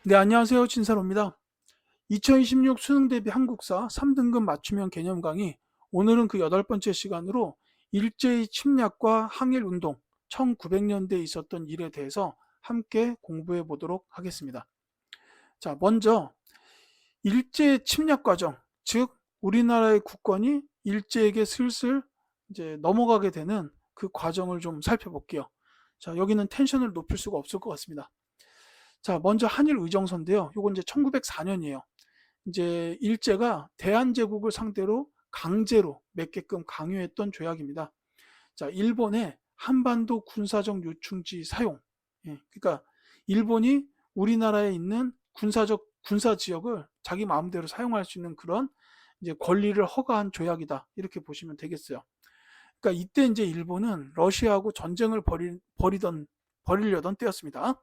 네, 안녕하세요. 진사로입니다. 2026 수능 대비 한국사 3등급 맞춤형 개념 강의. 오늘은 그 8번째 시간으로 일제의 침략과 항일운동, 1900년대에 있었던 일에 대해서 함께 공부해 보도록 하겠습니다. 자, 먼저 일제 침략 과정, 즉 우리나라의 국권이 일제에게 슬슬 이제 넘어가게 되는 그 과정을 좀 살펴볼게요. 자, 여기는 텐션을 높일 수가 없을 것 같습니다. 자, 먼저 한일 의정서인데요. 요건 이제 1904년이에요. 이제 일제가 대한제국을 상대로 강제로 맺게끔 강요했던 조약입니다. 자, 일본의 한반도 군사적 요충지 사용. 예, 그러니까 일본이 우리나라에 있는 군사 지역을 자기 마음대로 사용할 수 있는 그런 이제 권리를 허가한 조약이다. 이렇게 보시면 되겠어요. 그러니까 이때 이제 일본은 러시아하고 전쟁을 벌이려던 때였습니다.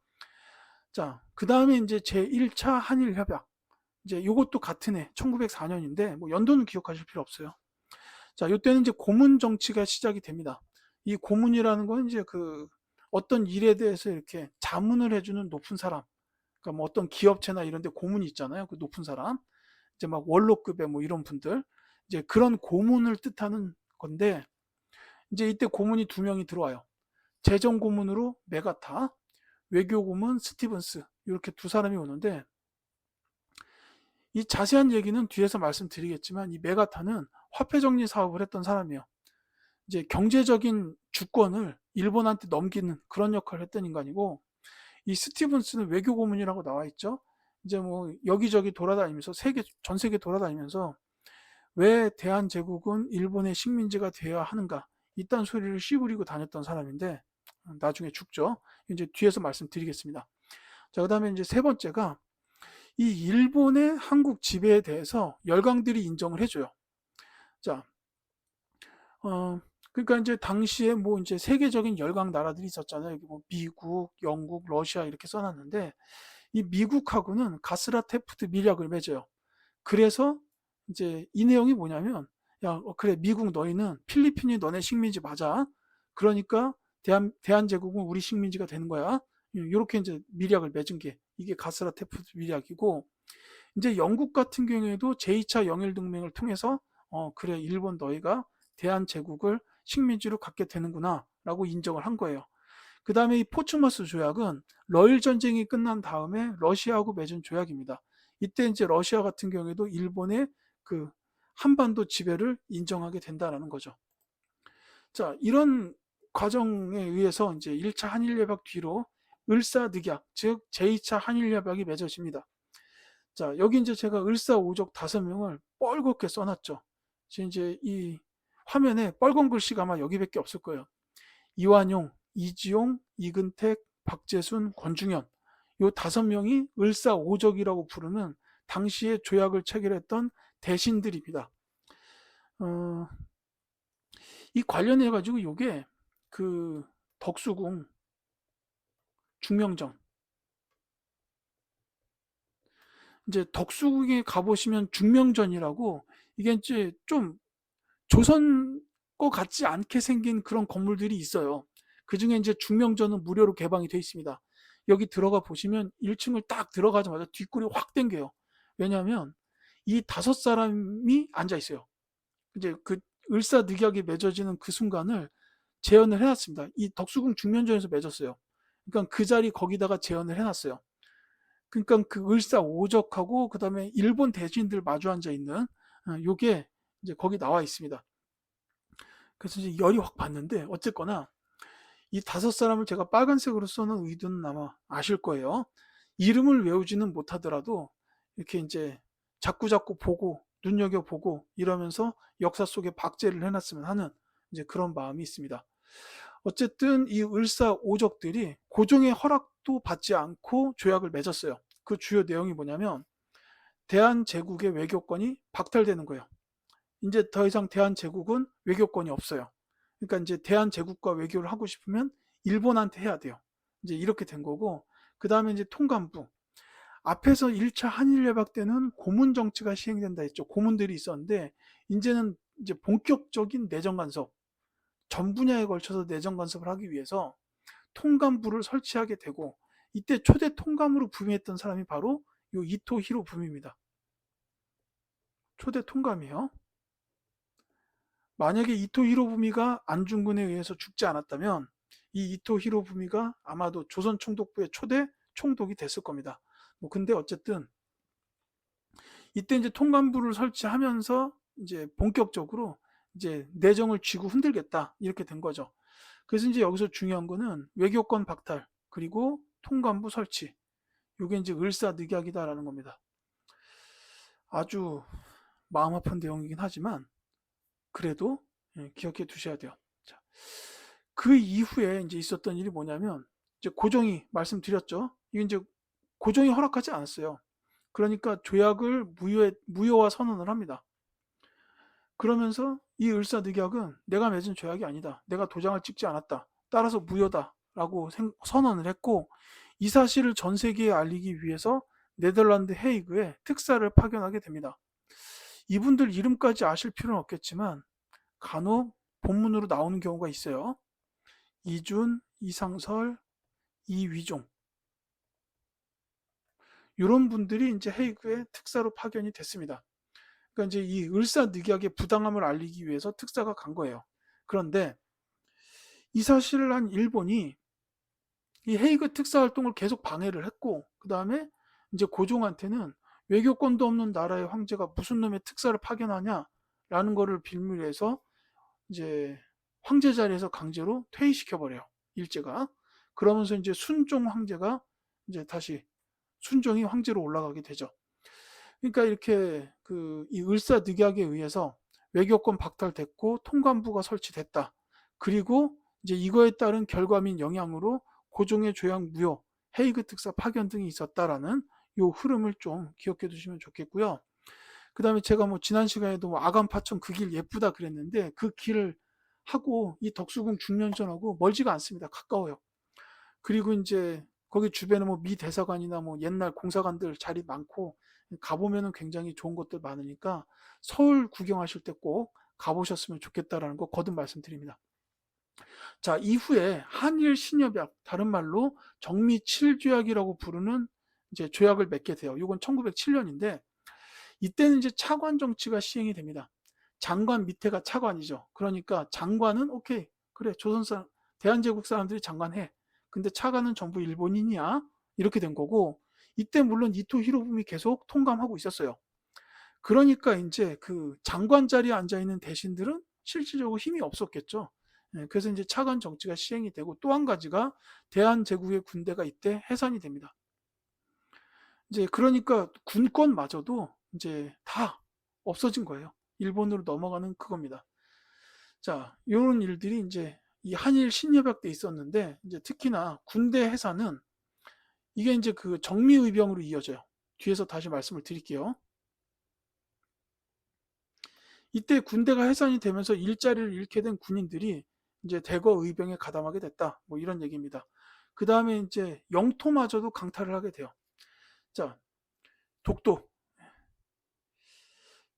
자, 그 다음에 이제 제1차 한일협약. 이제 요것도 같은 해, 1904년인데, 뭐 연도는 기억하실 필요 없어요. 자, 요때는 이제 고문 정치가 시작이 됩니다. 이 고문이라는 건 이제 그 어떤 일에 대해서 이렇게 자문을 해주는 높은 사람. 그러니까 뭐 어떤 기업체나 이런 데 고문이 있잖아요. 그 높은 사람. 이제 막 원로급의 뭐 이런 분들. 이제 그런 고문을 뜻하는 건데, 이제 이때 고문이 두 명이 들어와요. 재정 고문으로 메가타, 외교 고문 스티븐스. 이렇게 두 사람이 오는데, 이 자세한 얘기는 뒤에서 말씀드리겠지만 이 메가타는 화폐 정리 사업을 했던 사람이에요. 이제 경제적인 주권을 일본한테 넘기는 그런 역할을 했던 인간이고, 이 스티븐스는 외교 고문이라고 나와 있죠. 이제 뭐 여기저기 돌아다니면서 전 세계 돌아다니면서 왜 대한제국은 일본의 식민지가 되어야 하는가 이딴 소리를 씨부리고 다녔던 사람인데 나중에 죽죠. 이제 뒤에서 말씀드리겠습니다. 자, 그다음에 이제 세 번째가 이 일본의 한국 지배에 대해서 열강들이 인정을 해줘요. 자, 그러니까 이제 당시에 뭐 이제 세계적인 열강 나라들이 있었잖아요. 여기 뭐 미국, 영국, 러시아 이렇게 써놨는데 이 미국하고는 가스라테프트 밀약을 맺어요. 그래서 이제 이 내용이 뭐냐면 야, 그래 미국 너희는 필리핀이 너네 식민지 맞아. 그러니까 대한제국은 우리 식민지가 되는 거야. 이렇게 이제 밀약을 맺은 게 이게 가스라테프트 밀약이고 이제 영국 같은 경우에도 제2차 영일동맹을 통해서 그래 일본 너희가 대한제국을 식민지로 갖게 되는구나 라고 인정을 한 거예요. 그 다음에 이 포츠머스 조약은 러일 전쟁이 끝난 다음에 러시아하고 맺은 조약입니다. 이때 이제 러시아 같은 경우에도 일본의 그 한반도 지배를 인정하게 된다라는 거죠. 자, 이런 과정에 의해서 이제 1차 한일협약 뒤로 을사늑약, 즉 제2차 한일협약이 맺어집니다. 자, 여기 이제 제가 을사오족 5명을 뻘겋게 써놨죠. 지금 이제 이 화면에 빨간 글씨가 아마 여기밖에 없을 거예요. 이완용, 이지용, 이근택, 박재순, 권중현. 요 5명이 을사오족이라고 부르는 당시에 조약을 체결했던 대신들입니다. 어, 이 관련해 가지고 요게 그 덕수궁 중명전 이제 덕수궁에 가보시면 중명전이라고 이게 이제 좀 조선 거 같지 않게 생긴 그런 건물들이 있어요. 그 중에 이제 중명전은 무료로 개방이 되어 있습니다. 여기 들어가 보시면 1층을 딱 들어가자마자 뒷골이 확 땡겨요. 왜냐하면 이 5사람이 앉아 있어요. 이제 그 을사늑약이 맺어지는 그 순간을 재현을 해놨습니다. 이 덕수궁 중면전에서 맺었어요. 그러니까 그 자리 거기다가 재현을 해놨어요. 그러니까 그 을사오적하고 그 다음에 일본 대신들 마주 앉아 있는 요게 이제 거기 나와 있습니다. 그래서 이제 열이 확 받는데 어쨌거나 이 5사람을 제가 빨간색으로 써놓은 의도는 아마 아실 거예요. 이름을 외우지는 못하더라도 이렇게 이제 자꾸자꾸 보고 눈여겨보고 이러면서 역사 속에 박제를 해놨으면 하는 이제 그런 마음이 있습니다. 어쨌든 이 을사오적들이 고종의 허락도 받지 않고 조약을 맺었어요. 그 주요 내용이 뭐냐면 대한제국의 외교권이 박탈되는 거예요. 이제 더 이상 대한제국은 외교권이 없어요. 그러니까 이제 대한제국과 외교를 하고 싶으면 일본한테 해야 돼요. 이제 이렇게 된 거고, 그 다음에 이제 통감부. 앞에서 1차 한일협약 때는 고문 정치가 시행된다 했죠. 고문들이 있었는데, 이제는 이제 본격적인 내정 간섭, 전 분야에 걸쳐서 내정 간섭을 하기 위해서 통감부를 설치하게 되고, 이때 초대 통감으로 부임했던 사람이 바로 요 이토 히로부미입니다. 초대 통감이요. 만약에 이토 히로부미가 안중근에 의해서 죽지 않았다면 이 이토 히로부미가 아마도 조선 총독부의 초대 총독이 됐을 겁니다. 근데 어쨌든 이때 이제 통감부를 설치하면서 이제 본격적으로 이제 내정을 쥐고 흔들겠다 이렇게 된 거죠. 그래서 이제 여기서 중요한 거는 외교권 박탈 그리고 통감부 설치. 이게 이제 을사늑약이다라는 겁니다. 아주 마음 아픈 내용이긴 하지만 그래도 기억해 두셔야 돼요. 자, 그 이후에 이제 있었던 일이 뭐냐면 이제 고종이 말씀드렸죠. 이게 이제 고종이 허락하지 않았어요. 그러니까 조약을 무효화 선언을 합니다. 그러면서 이 을사늑약은 내가 맺은 조약이 아니다. 내가 도장을 찍지 않았다. 따라서 무효다라고 선언을 했고 이 사실을 전 세계에 알리기 위해서 네덜란드 헤이그에 특사를 파견하게 됩니다. 이분들 이름까지 아실 필요는 없겠지만 간혹 본문으로 나오는 경우가 있어요. 이준, 이상설, 이위종 이런 분들이 이제 헤이그에 특사로 파견이 됐습니다. 그러니까 이제 이 을사늑약의 부당함을 알리기 위해서 특사가 간 거예요. 그런데 이 사실을 한 일본이 이 헤이그 특사 활동을 계속 방해를 했고 그 다음에 이제 고종한테는 외교권도 없는 나라의 황제가 무슨 놈의 특사를 파견하냐라는 거를 빌미해서 이제 황제 자리에서 강제로 퇴위시켜 버려요. 일제가. 그러면서 이제 순종 황제가 이제 다시 순종이 황제로 올라가게 되죠. 그러니까 이렇게 이 을사늑약에 의해서 외교권 박탈됐고 통감부가 설치됐다. 그리고 이제 이거에 따른 결과민 영향으로 고종의 조약 무효, 헤이그 특사 파견 등이 있었다라는 요 흐름을 좀 기억해 두시면 좋겠고요. 그 다음에 제가 지난 시간에도 아간파천 그 길 예쁘다 그랬는데 그 길을 하고 이 덕수궁 중년전하고 멀지가 않습니다. 가까워요. 그리고 이제 거기 주변에 미 대사관이나 옛날 공사관들 자리 많고 가보면은 굉장히 좋은 것들 많으니까 서울 구경하실 때 꼭 가보셨으면 좋겠다라는 거 거듭 말씀드립니다. 자, 이후에 한일 신협약, 다른 말로 정미 7조약이라고 부르는 이제 조약을 맺게 돼요. 이건 1907년인데 이때는 이제 차관 정치가 시행이 됩니다. 장관 밑에가 차관이죠. 그러니까 장관은 오케이, 그래, 조선 사람, 대한제국 사람들이 장관해. 근데 차관은 전부 일본인이야. 이렇게 된 거고 이때 물론 이토 히로부미 계속 통감하고 있었어요. 그러니까 이제 그 장관 자리에 앉아 있는 대신들은 실질적으로 힘이 없었겠죠. 그래서 이제 차관 정치가 시행이 되고 또 한 가지가 대한제국의 군대가 이때 해산이 됩니다. 이제 그러니까 군권마저도 이제 다 없어진 거예요. 일본으로 넘어가는 그겁니다. 자, 이런 일들이 이제 이 한일 신협약 때 있었는데 이제 특히나 군대 해산은 이게 이제 그 정미의병으로 이어져요. 뒤에서 다시 말씀을 드릴게요. 이때 군대가 해산이 되면서 일자리를 잃게 된 군인들이 이제 대거 의병에 가담하게 됐다. 이런 얘기입니다. 그 다음에 이제 영토마저도 강탈을 하게 돼요. 자, 독도.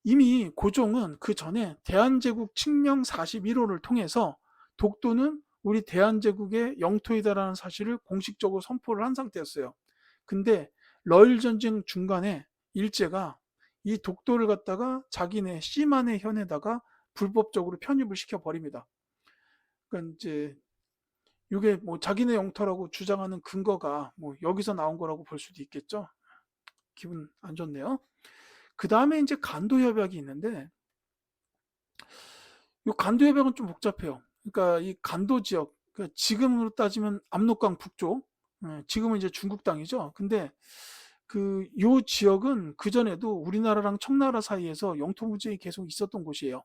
이미 고종은 그 전에 대한제국 칙령 41호를 통해서 독도는 우리 대한제국의 영토이다라는 사실을 공식적으로 선포를 한 상태였어요. 근데 러일 전쟁 중간에 일제가 이 독도를 갖다가 자기네 씨만의 현에다가 불법적으로 편입을 시켜 버립니다. 그러니까 이제 이게 자기네 영토라고 주장하는 근거가 여기서 나온 거라고 볼 수도 있겠죠. 기분 안 좋네요. 그 다음에 이제 간도 협약이 있는데 이 간도 협약은 좀 복잡해요. 그러니까 이 간도 지역, 그러니까 지금으로 따지면 압록강 북쪽, 지금은 이제 중국 땅이죠. 근데 요 지역은 그 전에도 우리나라랑 청나라 사이에서 영토 분쟁이 계속 있었던 곳이에요.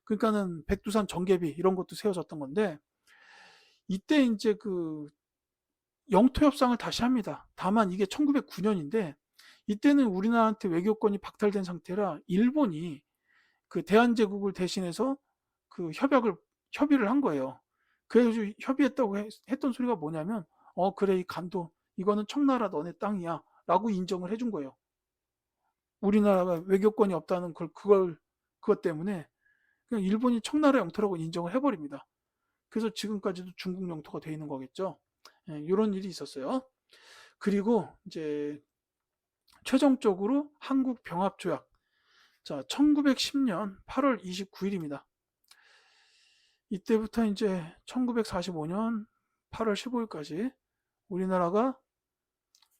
그러니까는 백두산 정계비 이런 것도 세워졌던 건데 이때 이제 영토 협상을 다시 합니다. 다만 이게 1909년인데 이때는 우리나라한테 외교권이 박탈된 상태라 일본이 대한제국을 대신해서 협의를 한 거예요. 그래서 협의했다고 했던 소리가 뭐냐면 그래 이 간도 이거는 청나라 너네 땅이야 라고 인정을 해준 거예요. 우리나라가 외교권이 없다는 그것 때문에 그냥 일본이 청나라 영토라고 인정을 해버립니다. 그래서 지금까지도 중국 영토가 되어 있는 거겠죠. 이런 일이 있었어요. 그리고 이제 최종적으로 한국병합조약. 자, 1910년 8월 29일입니다. 이때부터 이제 1945년 8월 15일까지 우리나라가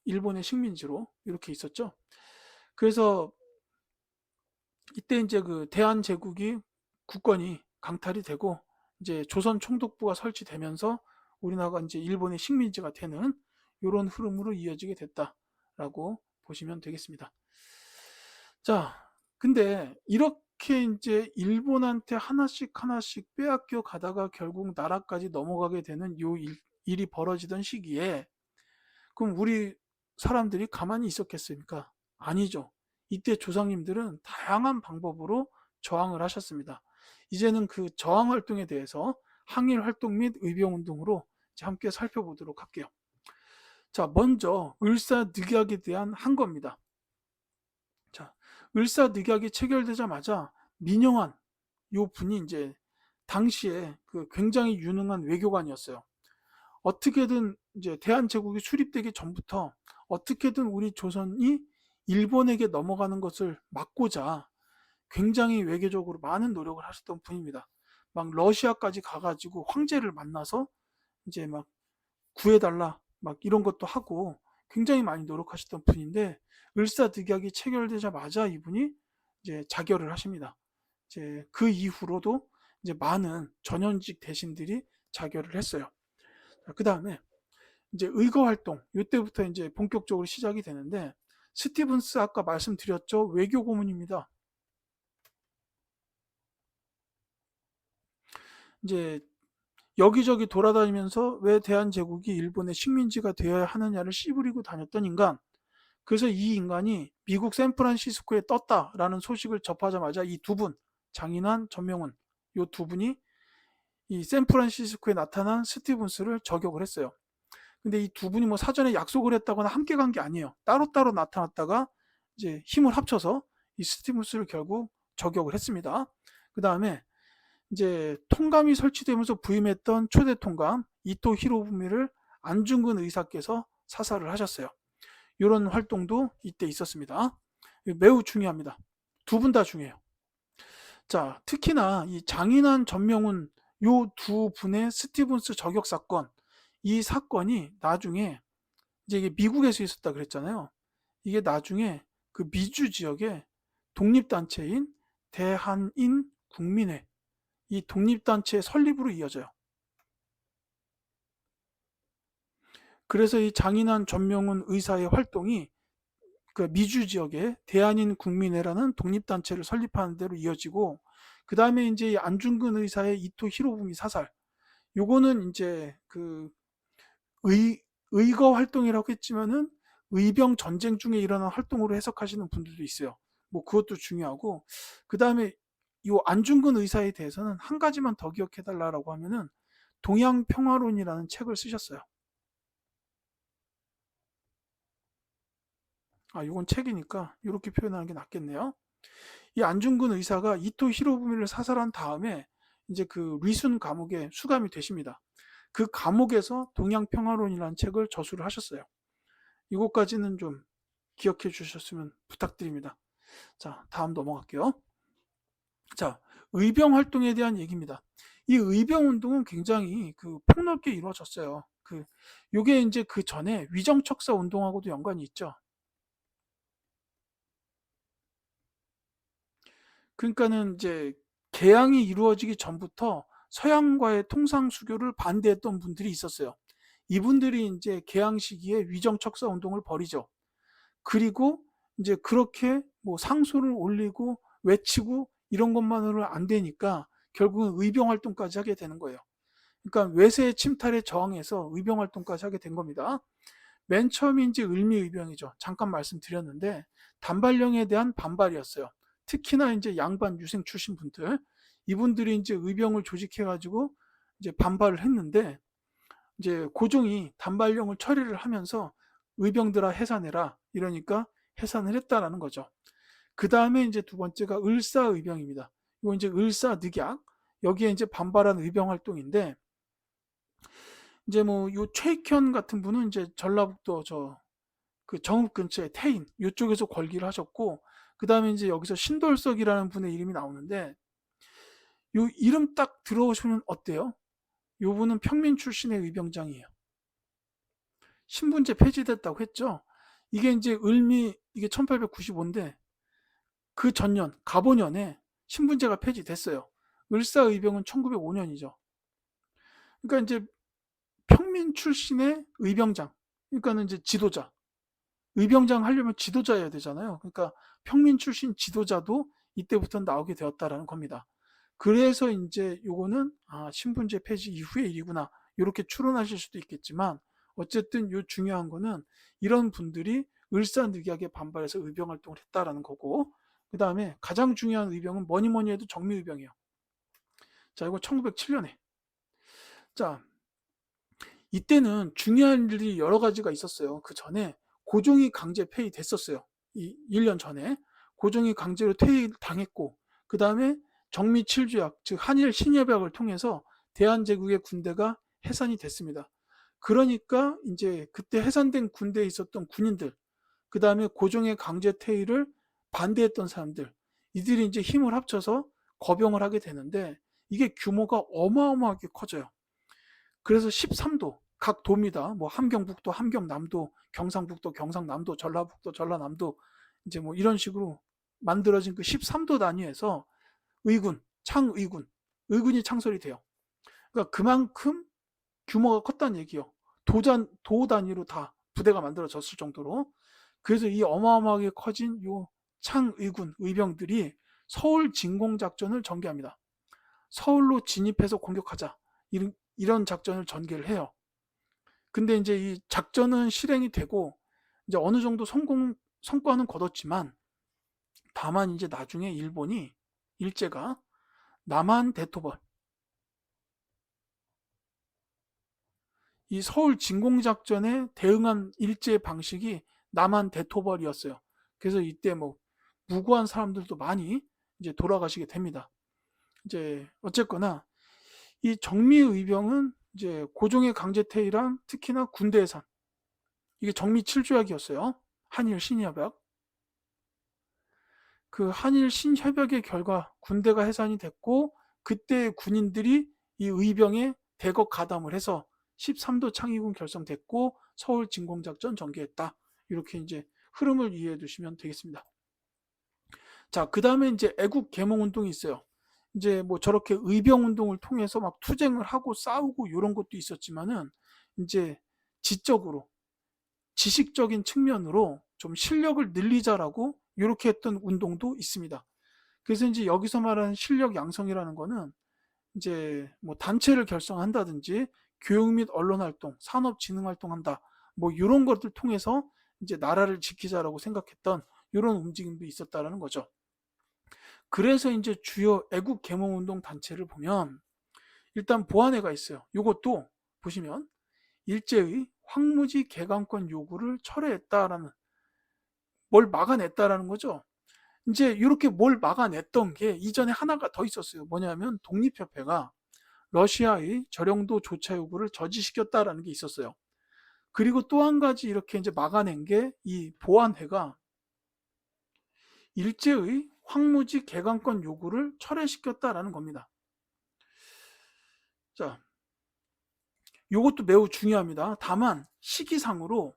일본의 식민지로 이렇게 있었죠. 그래서 이때 이제 그 대한제국이 국권이 강탈이 되고 이제 조선 총독부가 설치되면서 우리나라가 이제 일본의 식민지가 되는 이런 흐름으로 이어지게 됐다라고 보시면 되겠습니다. 자, 근데 이렇게 이제 일본한테 하나씩 하나씩 빼앗겨 가다가 결국 나라까지 넘어가게 되는 요 일이 벌어지던 시기에 그럼 우리 사람들이 가만히 있었겠습니까? 아니죠. 이때 조상님들은 다양한 방법으로 저항을 하셨습니다. 이제는 그 저항 활동에 대해서 항일 활동 및 의병 운동으로 함께 살펴보도록 할게요. 자, 먼저 을사늑약에 대한 항거입니다. 자, 을사늑약이 체결되자마자 민영환 요 분이 이제 당시에 그 굉장히 유능한 외교관이었어요. 어떻게든 이제 대한제국이 수립되기 전부터 어떻게든 우리 조선이 일본에게 넘어가는 것을 막고자 굉장히 외교적으로 많은 노력을 하셨던 분입니다. 막 러시아까지 가가지고 황제를 만나서 이제 막 구해달라 막 이런 것도 하고 굉장히 많이 노력하셨던 분인데 을사늑약이 체결되자마자 이분이 이제 자결을 하십니다. 이제 그 이후로도 이제 많은 전현직 대신들이 자결을 했어요. 그 다음에 이제 의거 활동 이때부터 이제 본격적으로 시작이 되는데 스티븐스 아까 말씀드렸죠. 외교 고문입니다. 이제 여기저기 돌아다니면서 왜 대한제국이 일본의 식민지가 되어야 하느냐를 씨부리고 다녔던 인간. 그래서 이 인간이 미국 샌프란시스코에 떴다라는 소식을 접하자마자 이 두 분, 장인환, 전명훈, 이 두 분이 이 샌프란시스코에 나타난 스티븐스를 저격을 했어요. 근데 이 두 분이 뭐 사전에 약속을 했다거나 함께 간 게 아니에요. 따로따로 나타났다가 이제 힘을 합쳐서 이 스티븐스를 결국 저격을 했습니다. 그 다음에 이제 통감이 설치되면서 부임했던 초대 통감 이토 히로부미를 안중근 의사께서 사살을 하셨어요. 이런 활동도 이때 있었습니다. 매우 중요합니다. 두 분 다 중요해요. 자, 특히나 이 장인환 전명훈 요 두 분의 스티븐스 저격 사건, 이 사건이 나중에 이제 이게 미국에서 있었다 그랬잖아요. 이게 나중에 그 미주 지역의 독립단체인 대한인 국민회 이 독립단체의 설립으로 이어져요. 그래서 이 장인환 전명훈 의사의 활동이 그 미주 지역의 대한인 국민회라는 독립단체를 설립하는 대로 이어지고 그 다음에 이제 안중근 의사의 이토 히로부미 사살 요거는 이제 그 의거 활동이라고 했지만은 의병 전쟁 중에 일어난 활동으로 해석하시는 분들도 있어요. 뭐 그것도 중요하고 그 다음에 이 안중근 의사에 대해서는 한 가지만 더 기억해달라고 하면은 동양평화론이라는 책을 쓰셨어요. 아, 이건 책이니까 이렇게 표현하는 게 낫겠네요. 이 안중근 의사가 이토 히로부미를 사살한 다음에 이제 그 리순 감옥에 수감이 되십니다. 그 감옥에서 동양평화론이라는 책을 저술을 하셨어요. 이것까지는 좀 기억해 주셨으면 부탁드립니다. 자, 다음 넘어갈게요. 자, 의병 활동에 대한 얘기입니다. 이 의병 운동은 굉장히 그 폭넓게 이루어졌어요. 요게 이제 그 전에 위정척사 운동하고도 연관이 있죠. 그러니까는 이제 개항이 이루어지기 전부터 서양과의 통상 수교를 반대했던 분들이 있었어요. 이분들이 이제 개항 시기에 위정척사 운동을 벌이죠. 그리고 이제 그렇게 뭐 상소를 올리고 외치고 이런 것만으로는 안 되니까 결국은 의병 활동까지 하게 되는 거예요. 그러니까 외세 침탈에 저항해서 의병 활동까지 하게 된 겁니다. 맨 처음이 이제 을미의병이죠. 잠깐 말씀드렸는데 단발령에 대한 반발이었어요. 특히나 이제 양반 유생 출신 분들 이분들이 이제 의병을 조직해가지고 이제 반발을 했는데 이제 고종이 단발령을 처리를 하면서 의병들아 해산해라 이러니까 해산을 했다라는 거죠. 그 다음에 이제 두 번째가 을사의병입니다. 이거 이제 을사늑약 여기에 이제 반발한 의병 활동인데 이제 뭐 요 최익현 같은 분은 이제 전라북도 저 그 정읍 근처에 태인 이쪽에서 걸기를 하셨고, 그 다음에 이제 여기서 신돌석이라는 분의 이름이 나오는데, 요 이름 딱 들어보시면 어때요? 요 분은 평민 출신의 의병장이에요. 신분제 폐지됐다고 했죠. 이게 이제 이게 1895인데 그 전년 갑오년에 신분제가 폐지됐어요. 을사의병은 1905년이죠. 그러니까 이제 평민 출신의 의병장, 그러니까는 이제 지도자, 의병장 하려면 지도자여야 되잖아요. 그러니까 평민 출신 지도자도 이때부터 나오게 되었다라는 겁니다. 그래서 이제 요거는 신분제 폐지 이후의 일이구나, 이렇게 추론하실 수도 있겠지만, 어쨌든 요 중요한 거는 이런 분들이 을사늑약에 반발해서 의병 활동을 했다라는 거고, 그 다음에 가장 중요한 의병은 뭐니 뭐니 해도 정미의병이에요. 자, 이거 1907년에. 자, 이때는 중요한 일이 여러 가지가 있었어요. 그 전에 고종이 강제 폐위됐었어요. 이 1년 전에 고종이 강제로 퇴위당했고, 그 다음에 정미 7조약, 즉 한일 신협약을 통해서 대한제국의 군대가 해산이 됐습니다. 그러니까 이제 그때 해산된 군대에 있었던 군인들, 그 다음에 고종의 강제 퇴위를 반대했던 사람들, 이들이 이제 힘을 합쳐서 거병을 하게 되는데, 이게 규모가 어마어마하게 커져요. 그래서 13도, 각 도입니다. 뭐 함경북도, 함경남도, 경상북도, 경상남도, 전라북도, 전라남도, 이제 뭐 이런 식으로 만들어진 그 13도 단위에서 의군, 창의군, 의군이 창설이 돼요. 그러니까 그만큼 규모가 컸다는 얘기요. 도 단위로 다 부대가 만들어졌을 정도로. 그래서 이 어마어마하게 커진 요 창의군, 의병들이 서울 진공작전을 전개합니다. 서울로 진입해서 공격하자, 이런 작전을 전개를 해요. 근데 이제 이 작전은 실행이 되고 이제 어느 정도 성과는 거뒀지만, 다만 이제 나중에 일제가 남한 대토벌, 이 서울 진공작전에 대응한 일제 방식이 남한 대토벌이었어요. 그래서 이때 뭐 무고한 사람들도 많이 이제 돌아가시게 됩니다. 이제 어쨌거나 이 정미의병은 이제 고종의 강제퇴위랑 특히나 군대 해산, 이게 정미 7조약이었어요. 한일 신협약. 그 한일 신협약의 결과 군대가 해산이 됐고, 그때 군인들이 이 의병에 대거 가담을 해서 13도 창의군 결성됐고 서울 진공작전 전개했다. 이렇게 이제 흐름을 이해해 두시면 되겠습니다. 자, 그 다음에 이제 애국 계몽 운동이 있어요. 이제 뭐 저렇게 의병 운동을 통해서 막 투쟁을 하고 싸우고 이런 것도 있었지만은, 이제 지적으로, 지식적인 측면으로 좀 실력을 늘리자라고 이렇게 했던 운동도 있습니다. 그래서 이제 여기서 말하는 실력 양성이라는 거는 이제 뭐 단체를 결성한다든지 교육 및 언론 활동, 산업 진흥 활동한다, 뭐 이런 것들 통해서 이제 나라를 지키자라고 생각했던 이런 움직임도 있었다라는 거죠. 그래서 이제 주요 애국 계몽 운동 단체를 보면 일단 보안회가 있어요. 이것도 보시면 일제의 황무지 개강권 요구를 철회했다라는, 뭘 막아냈다라는 거죠. 이제 이렇게 뭘 막아냈던 게 이전에 하나가 더 있었어요. 뭐냐면 독립협회가 러시아의 저령도 조차 요구를 저지시켰다라는 게 있었어요. 그리고 또 한 가지 이렇게 이제 막아낸 게 이 보안회가 일제의 황무지 개강권 요구를 철회시켰다라는 겁니다. 자, 이것도 매우 중요합니다. 다만 시기상으로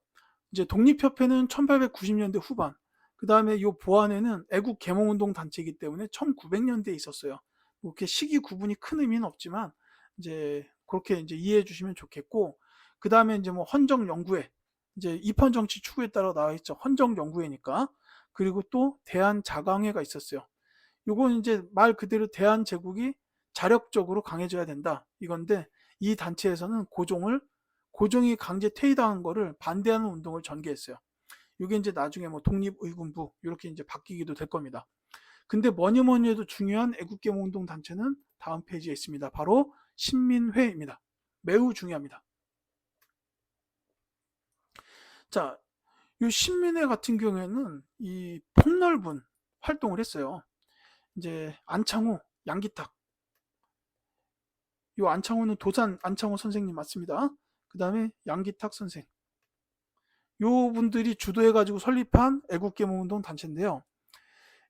이제 독립협회는 1890년대 후반, 그 다음에 이 보안회는 애국 계몽운동 단체이기 때문에 1900년대에 있었어요. 이렇게 시기 구분이 큰 의미는 없지만 이제 그렇게 이제 이해해 주시면 좋겠고, 그 다음에 이제 뭐 헌정연구회, 이제 입헌 정치 추구에 따라 나와 있죠. 헌정연구회니까. 그리고 또 대한자강회가 있었어요. 요건 이제 말 그대로 대한제국이 자력적으로 강해져야 된다, 이건데, 이 단체에서는 고종이 강제 퇴위당한 거를 반대하는 운동을 전개했어요. 이게 이제 나중에 뭐 독립의군부 이렇게 이제 바뀌기도 될 겁니다. 근데 뭐니 뭐니 해도 중요한 애국계몽운동 단체는 다음 페이지에 있습니다. 바로 신민회입니다. 매우 중요합니다. 자, 이 신민회 같은 경우에는 이 폭넓은 활동을 했어요. 이제 안창호, 양기탁, 이 안창호는 도산 안창호 선생님 맞습니다. 그 다음에 양기탁 선생, 요 분들이 주도해가지고 설립한 애국계몽운동 단체인데요.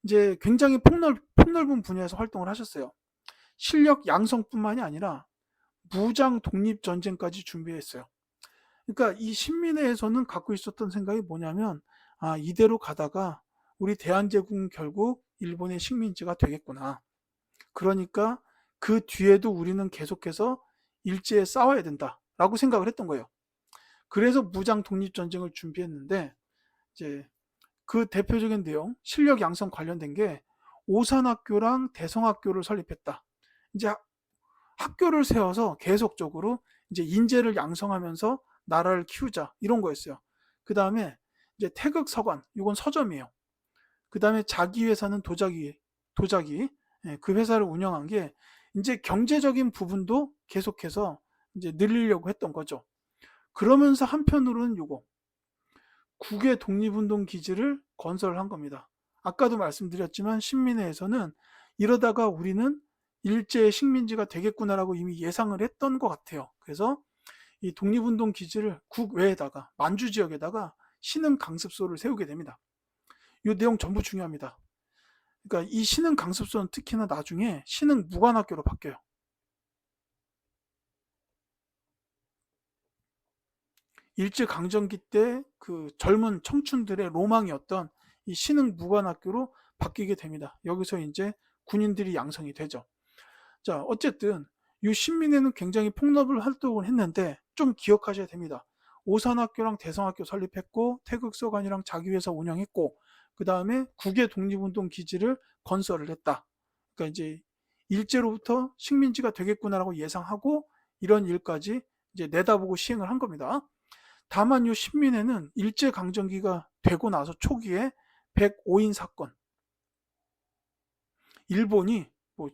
이제 굉장히 폭넓은 분야에서 활동을 하셨어요. 실력 양성뿐만이 아니라 무장 독립 전쟁까지 준비했어요. 그러니까 이 신민회에서는 갖고 있었던 생각이 뭐냐면, 아, 이대로 가다가 우리 대한제국은 결국 일본의 식민지가 되겠구나. 그러니까 그 뒤에도 우리는 계속해서 일제에 싸워야 된다라고 생각을 했던 거예요. 그래서 무장 독립 전쟁을 준비했는데, 이제 그 대표적인 내용, 실력 양성 관련된 게 오산학교랑 대성학교를 설립했다. 이제 학교를 세워서 계속적으로 이제 인재를 양성하면서 나라를 키우자 이런 거였어요. 그 다음에 이제 태극서관, 이건 서점이에요. 그 다음에 자기 회사는 도자기, 예, 그 회사를 운영한 게 이제 경제적인 부분도 계속해서 이제 늘리려고 했던 거죠. 그러면서 한편으로는 요거 국외 독립운동 기지를 건설한 겁니다. 아까도 말씀드렸지만 신민회에서는 이러다가 우리는 일제의 식민지가 되겠구나라고 이미 예상을 했던 것 같아요. 그래서 이 독립운동 기지를 국외에다가 만주 지역에다가 신흥 강습소를 세우게 됩니다. 이 내용 전부 중요합니다. 그러니까 이 신흥 강습소는 특히나 나중에 신흥 무관학교로 바뀌어요. 일제 강점기 때 그 젊은 청춘들의 로망이었던 이 신흥 무관학교로 바뀌게 됩니다. 여기서 이제 군인들이 양성이 되죠. 자, 어쨌든 이 신민회는 굉장히 폭넓은 활동을 했는데 좀 기억하셔야 됩니다. 오산학교랑 대성학교 설립했고 태극서관이랑 자기회사 운영했고 그 다음에 국외 독립운동 기지를 건설을 했다. 그러니까 이제 일제로부터 식민지가 되겠구나라고 예상하고 이런 일까지 이제 내다보고 시행을 한 겁니다. 다만 이 신민회는 일제강점기가 되고 나서 초기에 105인 사건, 일본이 뭐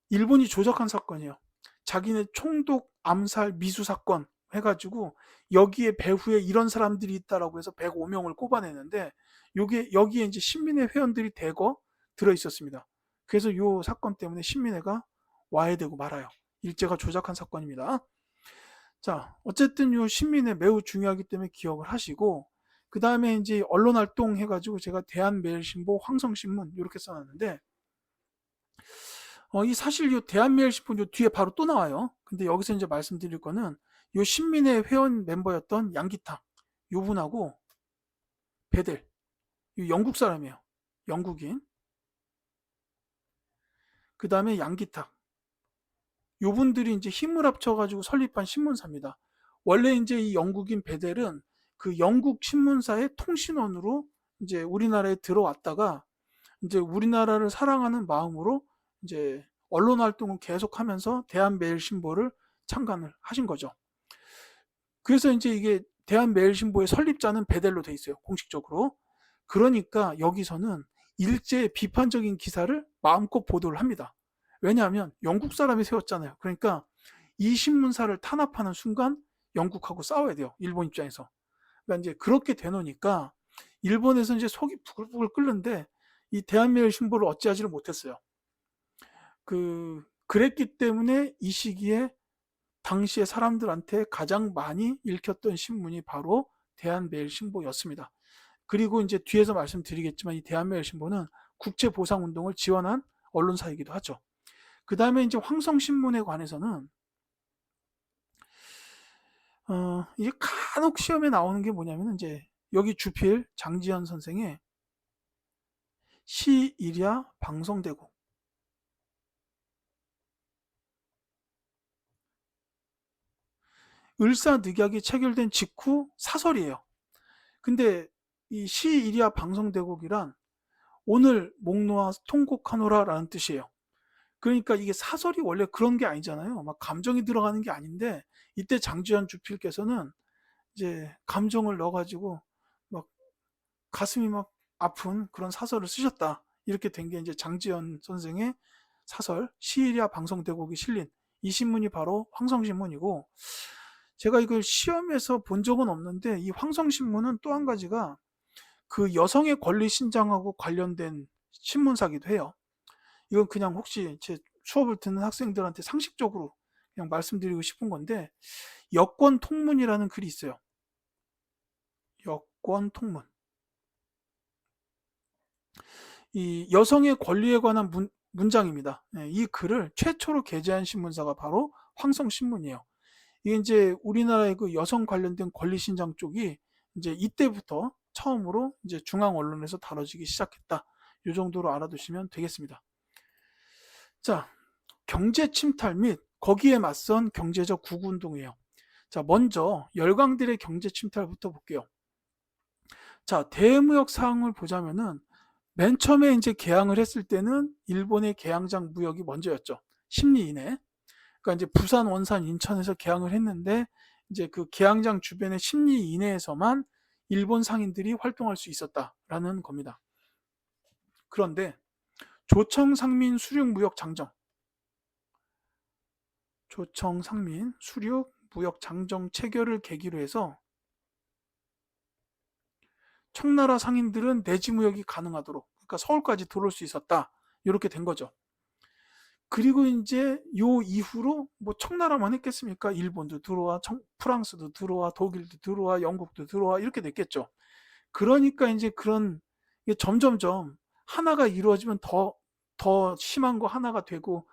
일본이 조작한 사건이에요. 자기네 총독 암살 미수 사건 해가지고 여기에 배후에 이런 사람들이 있다라고 해서 105명을 꼽아내는데 여기에 이제 신민회 회원들이 대거 들어 있었습니다. 그래서 이 사건 때문에 신민회가 와해되고 말아요. 일제가 조작한 사건입니다. 자, 어쨌든 이 신민회 매우 중요하기 때문에 기억을 하시고 그 다음에 이제 언론 활동 해가지고 제가 대한매일신보, 황성신문 이렇게 써놨는데 이 사실 이 대한매일신문 요 뒤에 바로 또 나와요. 근데 여기서 이제 말씀드릴 거는 요 신민회 회원 멤버였던 양기탁 요 분하고 베델 요 영국 사람이에요. 영국인. 그 다음에 양기탁 요 분들이 이제 힘을 합쳐가지고 설립한 신문사입니다. 원래 이제 이 영국인 베델은 그 영국 신문사의 통신원으로 이제 우리나라에 들어왔다가 이제 우리나라를 사랑하는 마음으로 이제 언론 활동을 계속하면서 대한매일신보를 창간을 하신 거죠. 그래서 이제 이게 대한매일신보의 설립자는 베델로 돼 있어요. 공식적으로. 그러니까 여기서는 일제의 비판적인 기사를 마음껏 보도를 합니다. 왜냐하면 영국 사람이 세웠잖아요. 그러니까 이 신문사를 탄압하는 순간 영국하고 싸워야 돼요. 일본 입장에서. 그러니까 이제 그렇게 되놓으니까 일본에서 이제 속이 부글부글 끓는데 이 대한매일신보를 어찌하지를 못했어요. 그랬기 때문에 이 시기에 당시에 사람들한테 가장 많이 읽혔던 신문이 바로 대한매일신보였습니다. 그리고 이제 뒤에서 말씀드리겠지만 이 대한매일신보는 국제보상운동을 지원한 언론사이기도 하죠. 그 다음에 이제 황성신문에 관해서는 이게 간혹 시험에 나오는 게 뭐냐면 이제 여기 주필 장지현 선생의 시일야 방송대국 을사늑약이 체결된 직후 사설이에요. 근데 이 시일야 방송대국이란 오늘 목 놓아 통곡하노라라는 뜻이에요. 그러니까 이게 사설이 원래 그런 게 아니잖아요. 막 감정이 들어가는 게 아닌데 이때 장지현 주필께서는 이제 감정을 넣어가지고 막 가슴이 막 아픈 그런 사설을 쓰셨다. 이렇게 된 게 이제 장지현 선생의 사설 시일야 방송대국이 실린 이 신문이 바로 황성신문이고 제가 이걸 시험에서 본 적은 없는데 이 황성신문은 또 한 가지가 그 여성의 권리 신장하고 관련된 신문사기도 해요. 이건 그냥 혹시 제 수업을 듣는 학생들한테 상식적으로 그냥 말씀드리고 싶은 건데 여권 통문이라는 글이 있어요. 정권 통문. 이 여성의 권리에 관한 문장입니다. 이 글을 최초로 게재한 신문사가 바로 황성신문이에요. 이게 이제 우리나라의 그 여성 관련된 권리 신장 쪽이 이제 이때부터 처음으로 이제 중앙 언론에서 다뤄지기 시작했다. 이 정도로 알아두시면 되겠습니다. 자, 경제 침탈 및 거기에 맞선 경제적 구구 운동이에요. 자, 먼저 열강들의 경제 침탈부터 볼게요. 자, 대무역 사항을 보자면은 맨 처음에 이제 개항을 했을 때는 일본의 개항장 무역이 먼저였죠. 10리 이내. 그러니까 이제 부산, 원산, 인천에서 개항을 했는데 이제 그 개항장 주변의 10리 이내에서만 일본 상인들이 활동할 수 있었다라는 겁니다. 그런데 조청상민 수륙무역 장정, 조청상민 수륙무역 장정 체결을 계기로 해서 청나라 상인들은 내지 무역이 가능하도록, 그러니까 서울까지 들어올 수 있었다. 이렇게 된 거죠. 그리고 이제 요 이후로 뭐 청나라만 했겠습니까? 일본도 들어와, 프랑스도 들어와, 독일도 들어와, 영국도 들어와 이렇게 됐겠죠. 그러니까 이제 그런 게 점점점 하나가 이루어지면 더 심한 거 하나가 되고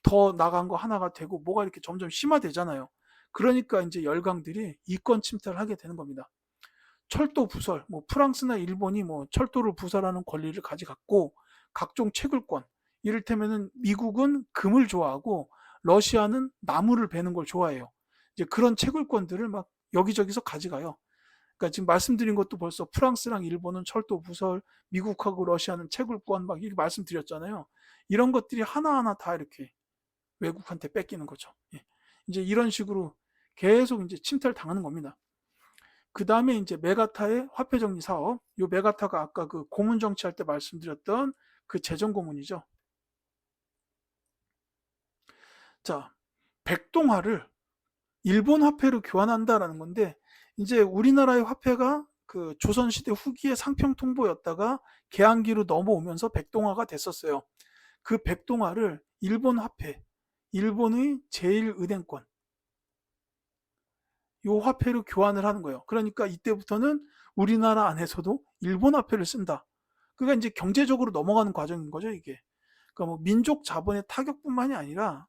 더 나간 거 하나가 되고 뭐가 이렇게 점점 심화되잖아요. 그러니까 이제 열강들이 이권 침탈을 하게 되는 겁니다. 철도 부설, 뭐 프랑스나 일본이 뭐 철도를 부설하는 권리를 가져갔고 각종 채굴권, 이를테면은 미국은 금을 좋아하고 러시아는 나무를 베는 걸 좋아해요. 이제 그런 채굴권들을 막 여기저기서 가져가요. 그러니까 지금 말씀드린 것도 벌써 프랑스랑 일본은 철도 부설, 미국하고 러시아는 채굴권 막 이렇게 말씀드렸잖아요. 이런 것들이 하나하나 다 이렇게 외국한테 뺏기는 거죠. 예. 이제 이런 식으로 계속 이제 침탈 당하는 겁니다. 그 다음에 이제 메가타의 화폐 정리 사업. 요 메가타가 아까 그 고문 정치할 때 말씀드렸던 그 재정 고문이죠. 자, 백동화를 일본 화폐로 교환한다라는 건데 이제 우리나라의 화폐가 그 조선시대 후기의 상평통보였다가 개항기로 넘어오면서 백동화가 됐었어요. 그 백동화를 일본 화폐, 일본의 제1은행권 요 화폐로 교환을 하는 거예요. 그러니까 이때부터는 우리나라 안에서도 일본 화폐를 쓴다. 그러니까 이제 경제적으로 넘어가는 과정인 거죠, 이게. 그러니까 뭐 민족 자본의 타격뿐만이 아니라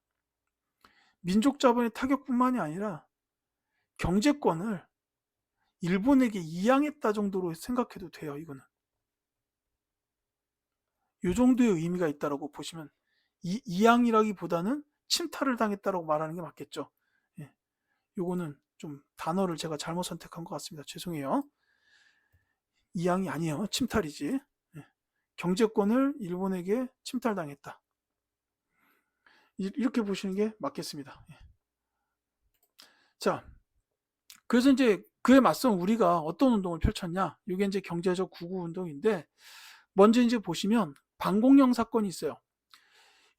경제권을 일본에게 이양했다 정도로 생각해도 돼요, 이거는. 요 정도의 의미가 있다라고 보시면 이양이라기보다는 침탈을 당했다라고 말하는 게 맞겠죠. 예. 요거는 좀 단어를 제가 잘못 선택한 것 같습니다. 죄송해요. 이양이 아니에요. 침탈이지. 예. 경제권을 일본에게 침탈당했다. 이렇게 보시는 게 맞겠습니다. 예. 자, 그래서 이제 그에 맞선 우리가 어떤 운동을 펼쳤냐? 이게 이제 경제적 구구 운동인데 먼저 이제 보시면 방공령 사건이 있어요.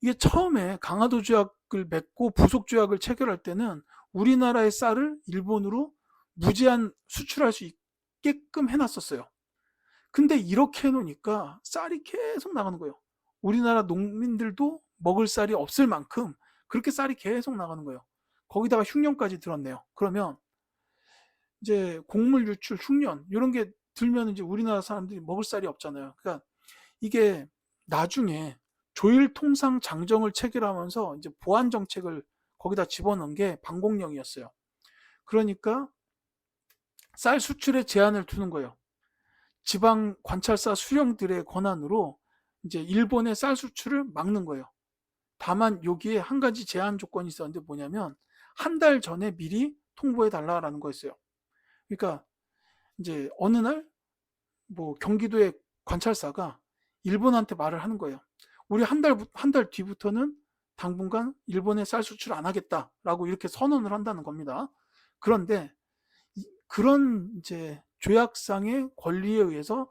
이게 처음에 강화도 조약을 맺고 부속 조약을 체결할 때는 우리나라의 쌀을 일본으로 무제한 수출할 수 있게끔 해놨었어요. 근데 이렇게 해놓으니까 쌀이 계속 나가는 거예요. 우리나라 농민들도 먹을 쌀이 없을 만큼 그렇게 쌀이 계속 나가는 거예요. 거기다가 흉년까지 들었네요. 그러면 이제 곡물 유출, 흉년 이런 게 들면 이제 우리나라 사람들이 먹을 쌀이 없잖아요. 그러니까 이게 나중에 조일 통상 장정을 체결하면서 이제 보안 정책을 거기다 집어넣은 게 방공령이었어요. 그러니까 쌀 수출에 제한을 두는 거예요. 지방 관찰사 수령들의 권한으로 이제 일본의 쌀 수출을 막는 거예요. 다만 여기에 한 가지 제한 조건이 있었는데 뭐냐면 한 달 전에 미리 통보해 달라라는 거였어요. 그러니까 이제 어느 날 뭐 경기도의 관찰사가 일본한테 말을 하는 거예요. 우리 한 달 뒤부터는 당분간 일본에 쌀 수출 안 하겠다라고 이렇게 선언을 한다는 겁니다. 그런데 그런 이제 조약상의 권리에 의해서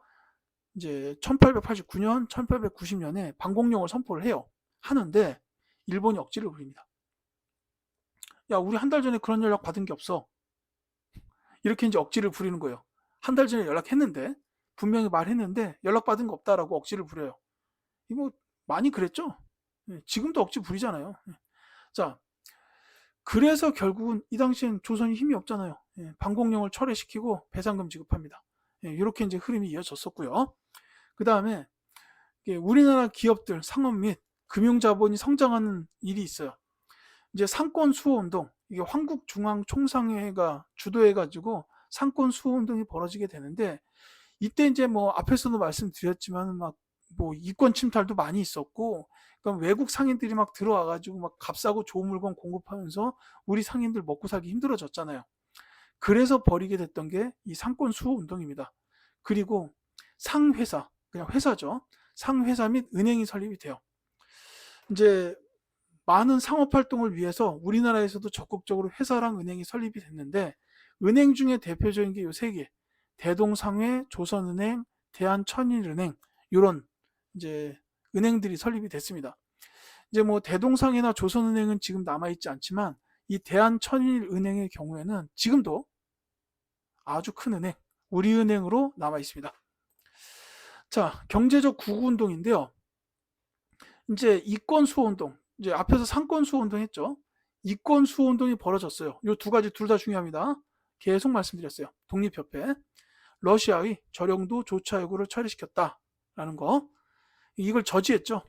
이제 1889년, 1890년에 방공령을 선포를 해요. 하는데 일본이 억지를 부립니다. 야, 우리 한 달 전에 그런 연락 받은 게 없어. 이렇게 이제 억지를 부리는 거예요. 한 달 전에 연락했는데 분명히 말했는데 연락받은 거 없다라고 억지를 부려요. 이거 많이 그랬죠? 지금도 억지 부리잖아요. 자, 그래서 결국은 이 당시엔 조선이 힘이 없잖아요. 방공령을 철회시키고 배상금 지급합니다. 이렇게 이제 흐름이 이어졌었고요. 그 다음에 우리나라 기업들 상업 및 금융자본이 성장하는 일이 있어요. 이제 상권 수호 운동, 이게 한국중앙총상회가 주도해가지고 상권 수호 운동이 벌어지게 되는데, 이때 이제 뭐 앞에서도 말씀드렸지만 막 뭐 이권 침탈도 많이 있었고, 그러니까 외국 상인들이 막 들어와가지고 막 값싸고 좋은 물건 공급하면서 우리 상인들 먹고 살기 힘들어졌잖아요. 그래서 벌이게 됐던 게 이 상권 수호 운동입니다. 그리고 상회사, 그냥 회사죠. 상회사 및 은행이 설립이 돼요. 이제 많은 상업 활동을 위해서 우리나라에서도 적극적으로 회사랑 은행이 설립이 됐는데, 은행 중에 대표적인 게 요 세 개. 대동상회, 조선은행, 대한천일은행, 이런 이제 은행들이 설립이 됐습니다. 이제 뭐 대동상회나 조선은행은 지금 남아있지 않지만, 이 대한천일은행의 경우에는 지금도 아주 큰 은행, 우리은행으로 남아 있습니다. 자, 경제적 구구운동인데요. 이제 이권 수호운동, 이제 앞에서 상권 수호운동 했죠. 이권 수호운동이 벌어졌어요. 이 두 가지 둘 다 중요합니다. 계속 말씀드렸어요. 독립협회, 러시아의 저령도 조차 요구를 처리시켰다라는 거, 이걸 저지했죠.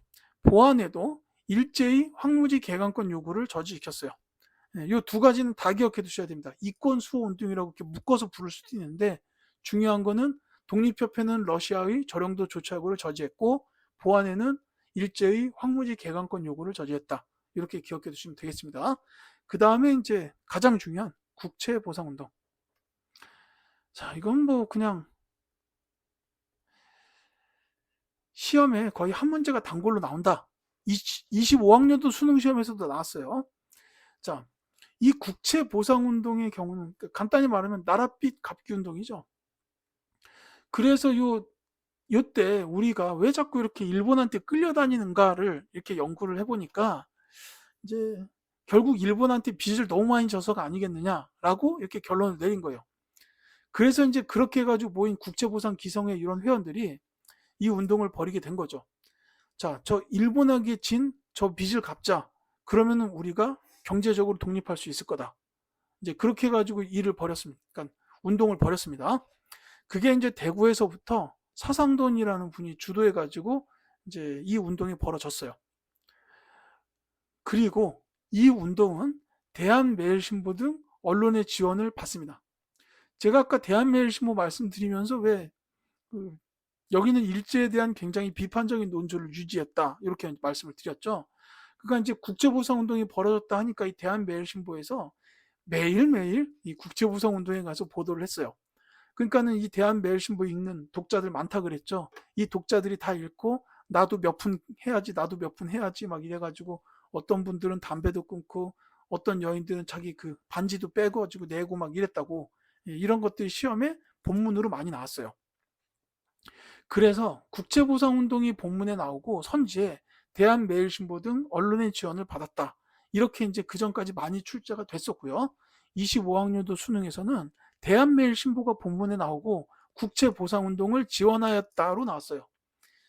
보안에도 일제히 황무지 개강권 요구를 저지시켰어요. 이 두 가지는 다 기억해 두셔야 됩니다. 이권 수호 운동이라고 이렇게 묶어서 부를 수도 있는데, 중요한 거는 독립협회는 러시아의 저령도 조차 요구를 저지했고, 보안에는 일제의 황무지 개강권 요구를 저지했다. 이렇게 기억해 두시면 되겠습니다. 그 다음에 이제 가장 중요한 국채 보상 운동. 자, 이건 뭐 그냥 시험에 거의 한 문제가 단골로 나온다. 25학년도 수능 시험에서도 나왔어요. 자, 이 국채 보상 운동의 경우는 간단히 말하면 나랏빛 갚기 운동이죠. 그래서 요때 우리가 왜 자꾸 이렇게 일본한테 끌려다니는가를 이렇게 연구를 해보니까, 이제 결국 일본한테 빚을 너무 많이 져서가 아니겠느냐라고 이렇게 결론을 내린 거예요. 그래서 이제 그렇게 해가지고 모인 국채보상 기성회 이런 회원들이 이 운동을 벌이게 된 거죠. 자, 저 일본에게 진 저 빚을 갚자. 그러면은 우리가 경제적으로 독립할 수 있을 거다. 이제 그렇게 해가지고 일을 벌였습니다. 그러니까 운동을 벌였습니다. 그게 이제 대구에서부터 사상돈이라는 분이 주도해가지고 이제 이 운동이 벌어졌어요. 그리고 이 운동은 대한매일신보 등 언론의 지원을 받습니다. 제가 아까 대한매일신보 말씀드리면서 그 여기는 일제에 대한 굉장히 비판적인 논조를 유지했다, 이렇게 말씀을 드렸죠. 그러니까 이제 국제보상운동이 벌어졌다 하니까 이 대한매일신보에서 매일매일 이 국제보상운동에 가서 보도를 했어요. 그러니까는 이 대한매일신보 읽는 독자들 많다 그랬죠. 이 독자들이 다 읽고 나도 몇 푼 해야지, 나도 몇 푼 해야지 막 이래가지고, 어떤 분들은 담배도 끊고 어떤 여인들은 자기 그 반지도 빼고 가지고 내고 막 이랬다고, 이런 것들이 시험에 본문으로 많이 나왔어요. 그래서 국제보상운동이 본문에 나오고 선지에 대한매일신보 등 언론의 지원을 받았다. 이렇게 이제 그 전까지 많이 출제가 됐었고요. 25학년도 수능에서는 대한매일신보가 본문에 나오고 국제보상운동을 지원하였다로 나왔어요.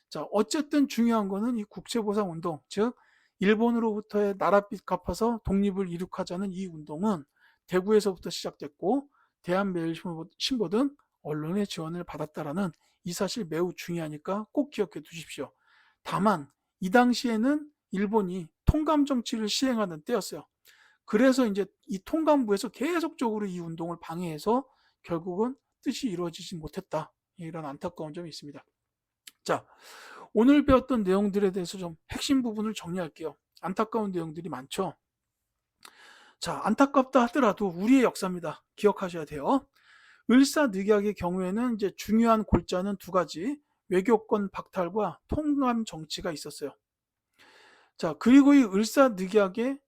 자, 어쨌든 중요한 거는 이 국제보상운동, 즉 일본으로부터의 나랏빚 갚아서 독립을 이룩하자는 이 운동은 대구에서부터 시작됐고, 대한매일신보 등 언론의 지원을 받았다라는 이 사실 매우 중요하니까 꼭 기억해 두십시오. 다만 이 당시에는 일본이 통감 정치를 시행하는 때였어요. 그래서 이제 이 통감부에서 계속적으로 이 운동을 방해해서 결국은 뜻이 이루어지지 못했다, 이런 안타까운 점이 있습니다. 자, 오늘 배웠던 내용들에 대해서 좀 핵심 부분을 정리할게요. 안타까운 내용들이 많죠. 자, 안타깝다 하더라도 우리의 역사입니다. 기억하셔야 돼요. 을사늑약의 경우에는 이제 중요한 골자는 두 가지, 외교권 박탈과 통감 정치가 있었어요. 자, 그리고 이 을사늑약의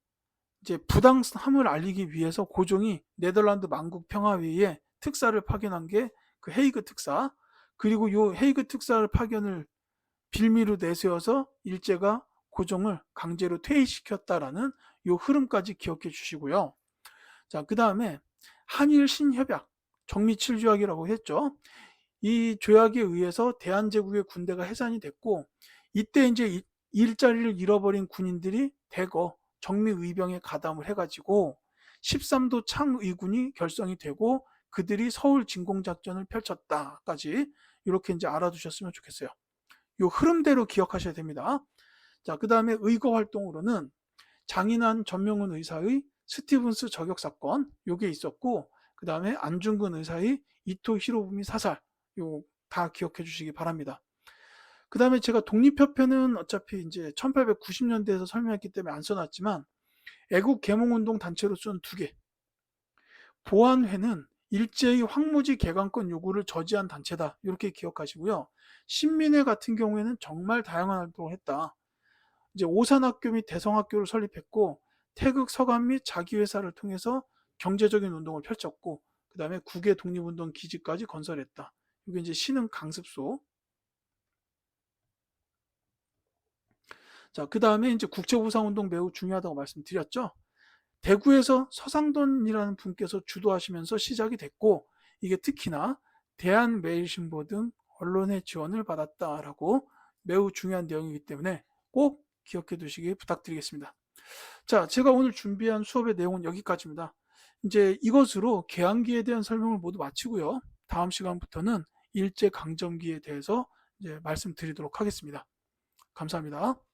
이제 부당함을 알리기 위해서 고종이 네덜란드 만국 평화회의에 특사를 파견한 게 그 헤이그 특사, 그리고 이 헤이그 특사를 파견을 빌미로 내세워서 일제가 고종을 강제로 퇴위시켰다라는 이 흐름까지 기억해 주시고요. 자, 그 다음에 한일 신협약, 정미칠조약이라고 했죠. 이 조약에 의해서 대한제국의 군대가 해산이 됐고, 이때 이제 일자리를 잃어버린 군인들이 대거 정미의병에 가담을 해가지고 13도 창의군이 결성이 되고 그들이 서울 진공작전을 펼쳤다까지 이렇게 이제 알아두셨으면 좋겠어요. 이 흐름대로 기억하셔야 됩니다. 자, 그 다음에 의거 활동으로는 장인환 전명훈 의사의 스티븐스 저격 사건 요게 있었고, 그 다음에 안중근 의사의 이토 히로부미 사살, 요 다 기억해 주시기 바랍니다. 그 다음에 제가 독립협회는 어차피 이제 1890년대에서 설명했기 때문에 안 써놨지만, 애국 계몽운동 단체로서는 2개, 보안회는 일제히 황무지 개강권 요구를 저지한 단체다, 이렇게 기억하시고요. 신민회 같은 경우에는 정말 다양한 활동을 했다. 이제 오산학교 및 대성학교를 설립했고, 태극 서감 및 자기회사를 통해서 경제적인 운동을 펼쳤고, 그 다음에 국외 독립운동 기지까지 건설했다. 이게 이제 신흥 강습소. 자, 그 다음에 이제 국제보상운동 매우 중요하다고 말씀드렸죠. 대구에서 서상돈이라는 분께서 주도하시면서 시작이 됐고, 이게 특히나 대한매일신보 등 언론의 지원을 받았다라고 매우 중요한 내용이기 때문에 꼭 기억해 두시기 부탁드리겠습니다. 자, 제가 오늘 준비한 수업의 내용은 여기까지입니다. 이제 이것으로 개항기에 대한 설명을 모두 마치고요. 다음 시간부터는 일제강점기에 대해서 이제 말씀드리도록 하겠습니다. 감사합니다.